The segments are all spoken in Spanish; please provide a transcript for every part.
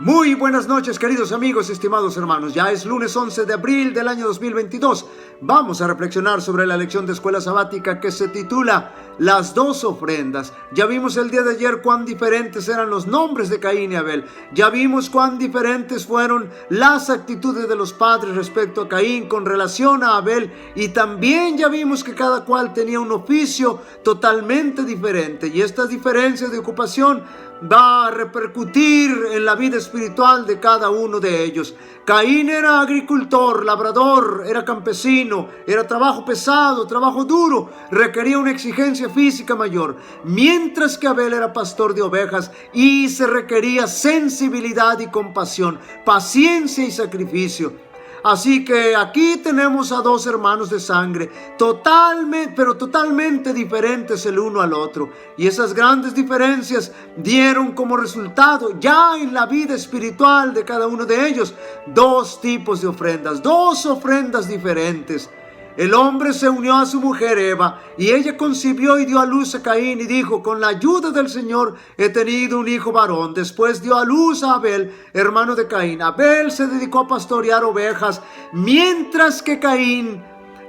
Muy buenas noches, queridos amigos, estimados hermanos. Ya es lunes 11 de abril del año 2022. Vamos a reflexionar sobre la lección de escuela sabática que se titula Las dos ofrendas. Ya vimos el día de ayer cuán diferentes eran los nombres de Caín y Abel. Ya vimos cuán diferentes fueron las actitudes de los padres respecto a Caín con relación a Abel. Y también ya vimos que cada cual tenía un oficio totalmente diferente. Y estas diferencias de ocupación va a repercutir en la vida espiritual de cada uno de ellos. Caín era agricultor, labrador, era campesino, era trabajo pesado, trabajo duro, requería una exigencia física mayor, mientras que Abel era pastor de ovejas y se requería sensibilidad y compasión, paciencia y sacrificio. Así que aquí tenemos a dos hermanos de sangre, totalmente diferentes el uno al otro. Y esas grandes diferencias dieron como resultado, ya en la vida espiritual de cada uno de ellos, dos tipos de ofrendas, dos ofrendas diferentes. El hombre se unió a su mujer Eva y ella concibió y dio a luz a Caín y dijo: con la ayuda del Señor he tenido un hijo varón. Después dio a luz a Abel, hermano de Caín. Abel se dedicó a pastorear ovejas, mientras que Caín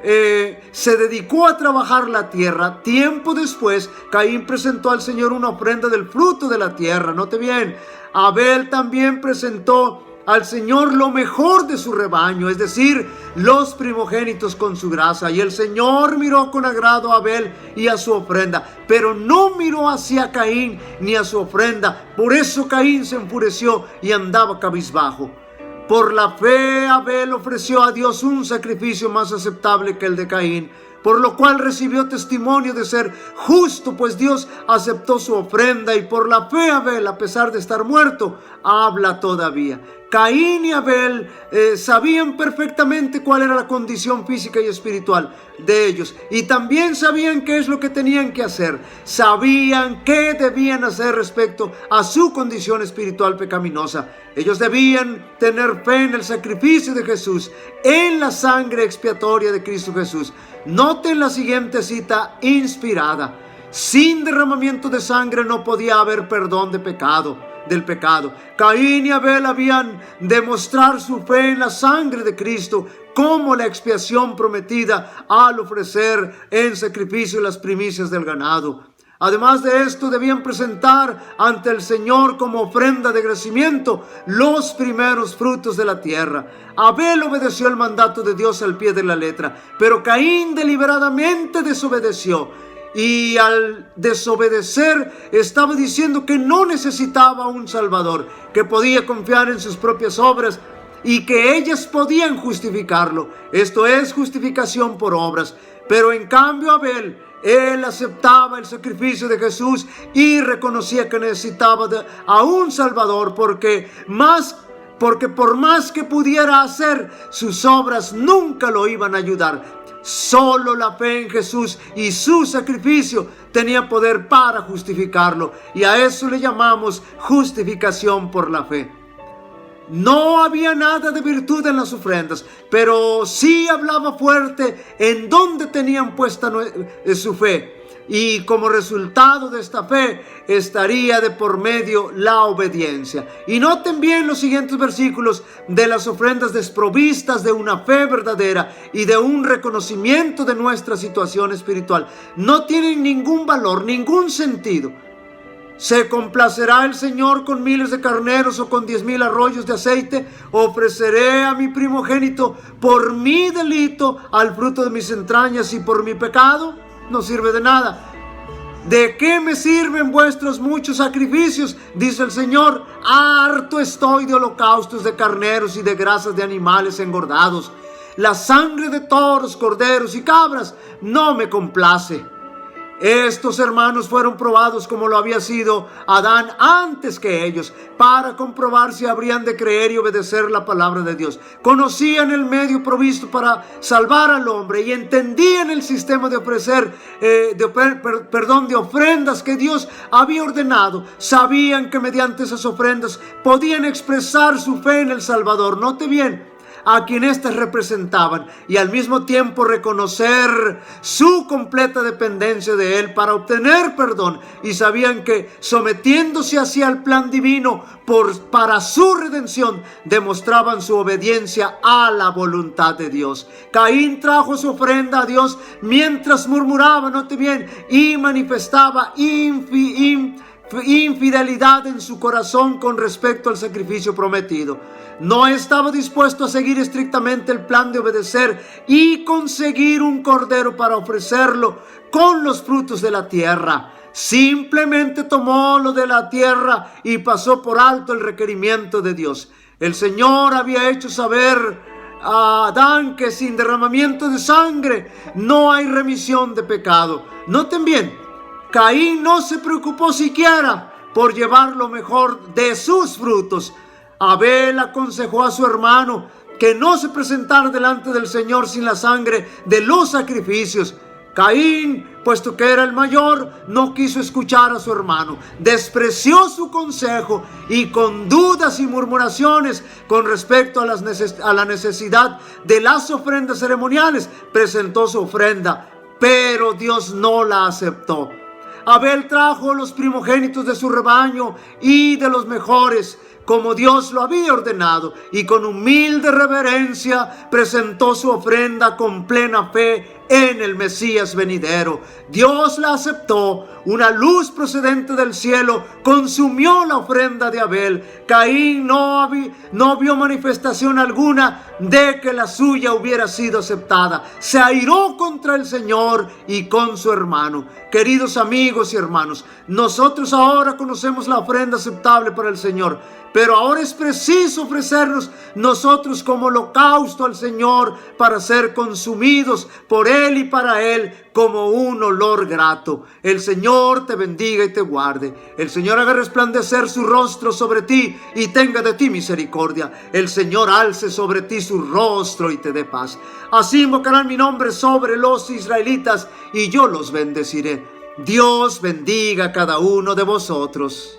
se dedicó a trabajar la tierra. Tiempo después, Caín presentó al Señor una ofrenda del fruto de la tierra. Note bien, Abel también presentó al Señor lo mejor de su rebaño, es decir, los primogénitos con su grasa. Y el Señor miró con agrado a Abel y a su ofrenda, pero no miró hacia Caín ni a su ofrenda. Por eso Caín se enfureció y andaba cabizbajo. Por la fe, Abel ofreció a Dios un sacrificio más aceptable que el de Caín, por lo cual recibió testimonio de ser justo, pues Dios aceptó su ofrenda. Y por la fe Abel, a pesar de estar muerto, habla todavía. Caín y Abel sabían perfectamente cuál era la condición física y espiritual de ellos, y también sabían qué es lo que tenían que hacer. Sabían qué debían hacer respecto a su condición espiritual pecaminosa. Ellos debían tener fe en el sacrificio de Jesús, en la sangre expiatoria de Cristo Jesús. Noten la siguiente cita inspirada: sin derramamiento de sangre no podía haber perdón del pecado. Caín y Abel habían de mostrar su fe en la sangre de Cristo como la expiación prometida al ofrecer en sacrificio las primicias del ganado. Además de esto, debían presentar ante el Señor como ofrenda de agradecimiento los primeros frutos de la tierra. Abel obedeció el mandato de Dios al pie de la letra, pero Caín deliberadamente desobedeció. Y al desobedecer estaba diciendo que no necesitaba un Salvador, que podía confiar en sus propias obras y que ellas podían justificarlo. Esto es justificación por obras. Pero en cambio Abel, él aceptaba el sacrificio de Jesús y reconocía que necesitaba a un Salvador, porque por más que pudiera hacer, sus obras nunca lo iban a ayudar. Solo la fe en Jesús y su sacrificio tenía poder para justificarlo, y a eso le llamamos justificación por la fe. No había nada de virtud en las ofrendas, pero sí hablaba fuerte en dónde tenían puesta su fe. Y como resultado de esta fe estaría de por medio la obediencia. Y noten bien los siguientes versículos de las ofrendas desprovistas de una fe verdadera y de un reconocimiento de nuestra situación espiritual. No tienen ningún valor, ningún sentido. ¿Se complacerá el Señor con miles de carneros o con 10,000 arroyos de aceite? ¿Ofreceré a mi primogénito por mi delito, al fruto de mis entrañas y por mi pecado? No sirve de nada. ¿De qué me sirven vuestros muchos sacrificios?, dice el Señor. Harto estoy de holocaustos de carneros y de grasas de animales engordados. La sangre de toros, corderos y cabras no me complace. Estos hermanos fueron probados como lo había sido Adán antes que ellos, para comprobar si habrían de creer y obedecer la palabra de Dios. Conocían el medio provisto para salvar al hombre y entendían el sistema de ofrendas que Dios había ordenado. Sabían que mediante esas ofrendas podían expresar su fe en el Salvador. Note bien, a quien éstas representaban y al mismo tiempo reconocer su completa dependencia de Él para obtener perdón, y sabían que sometiéndose así al plan divino para su redención demostraban su obediencia a la voluntad de Dios. Caín trajo su ofrenda a Dios mientras murmuraba, note bien, y manifestaba infidelidad en su corazón con respecto al sacrificio prometido. No estaba dispuesto a seguir estrictamente el plan de obedecer y conseguir un cordero para ofrecerlo con los frutos de la tierra. Simplemente tomó lo de la tierra y pasó por alto el requerimiento de Dios. El Señor había hecho saber a Adán que sin derramamiento de sangre no hay remisión de pecado. Noten bien, Caín no se preocupó siquiera por llevar lo mejor de sus frutos. Abel aconsejó a su hermano que no se presentara delante del Señor sin la sangre de los sacrificios. Caín, puesto que era el mayor, no quiso escuchar a su hermano, despreció su consejo y con dudas y murmuraciones con respecto a la necesidad de las ofrendas ceremoniales, presentó su ofrenda, pero Dios no la aceptó. Abel trajo los primogénitos de su rebaño y de los mejores, como Dios lo había ordenado, y con humilde reverencia presentó su ofrenda con plena fe en el Mesías venidero. Dios la aceptó. Una luz procedente del cielo consumió la ofrenda de Abel. Caín no vio manifestación alguna de que la suya hubiera sido aceptada. Se airó contra el Señor y con su hermano. Queridos amigos y hermanos, nosotros ahora conocemos la ofrenda aceptable para el Señor, pero ahora es preciso ofrecernos nosotros como holocausto al Señor para ser consumidos por Él y para Él como un olor grato. El Señor te bendiga y te guarde. El Señor haga resplandecer su rostro sobre ti y tenga de ti misericordia. El Señor alce sobre ti su rostro y te dé paz. Así invocarán mi nombre sobre los israelitas y yo los bendeciré. Dios bendiga a cada uno de vosotros.